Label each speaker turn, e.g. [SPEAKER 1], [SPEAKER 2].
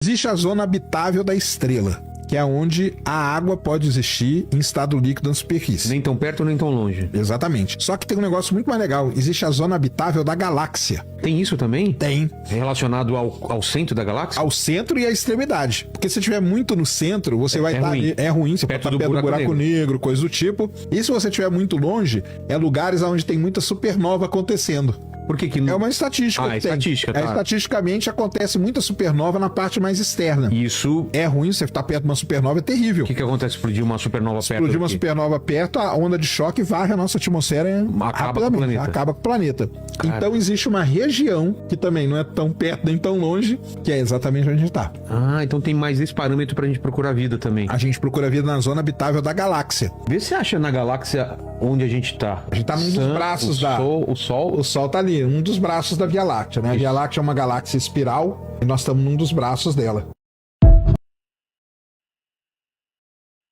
[SPEAKER 1] Existe a zona habitável da estrela, que é onde a água pode existir em estado líquido na superfície.
[SPEAKER 2] Nem tão perto, nem tão longe.
[SPEAKER 1] Exatamente. Só que tem um negócio muito mais legal. Existe a zona habitável da galáxia.
[SPEAKER 2] Tem isso também?
[SPEAKER 1] Tem.
[SPEAKER 2] Relacionado ao centro da galáxia?
[SPEAKER 1] Ao centro e à extremidade. Porque se tiver muito no centro, você vai estar...
[SPEAKER 2] ruim.
[SPEAKER 1] É ruim. Você
[SPEAKER 2] Perto
[SPEAKER 1] pode
[SPEAKER 2] do
[SPEAKER 1] estar perto do
[SPEAKER 2] buraco
[SPEAKER 1] buraco negro, coisa do tipo. E se você estiver muito longe, é lugares onde tem muita supernova acontecendo.
[SPEAKER 2] Por que que não?
[SPEAKER 1] É uma estatística.
[SPEAKER 2] Ah, é
[SPEAKER 1] que tem.
[SPEAKER 2] estatística, tá.
[SPEAKER 1] Estatisticamente acontece muita supernova na parte mais externa.
[SPEAKER 2] Isso...
[SPEAKER 1] É ruim, você estar perto de uma supernova é terrível.
[SPEAKER 2] O que acontece se explodir uma supernova perto
[SPEAKER 1] Explodir uma
[SPEAKER 2] daqui?
[SPEAKER 1] supernova perto, a onda de choque varre a nossa atmosfera
[SPEAKER 2] Acaba com o planeta.
[SPEAKER 1] Acaba com o planeta.
[SPEAKER 2] Cara.
[SPEAKER 1] Então existe uma região que também não é tão perto nem tão longe, que é exatamente onde a gente está.
[SPEAKER 2] Ah, então tem mais esse parâmetro pra gente procurar vida também.
[SPEAKER 1] A gente procura vida na zona habitável da galáxia.
[SPEAKER 2] Vê se acha na galáxia onde a gente tá.
[SPEAKER 1] A gente tá num dos braços da...
[SPEAKER 2] O Sol?
[SPEAKER 1] O Sol tá ali, um dos braços da Via Láctea, né? A Via Láctea é uma galáxia espiral e nós estamos num dos braços dela.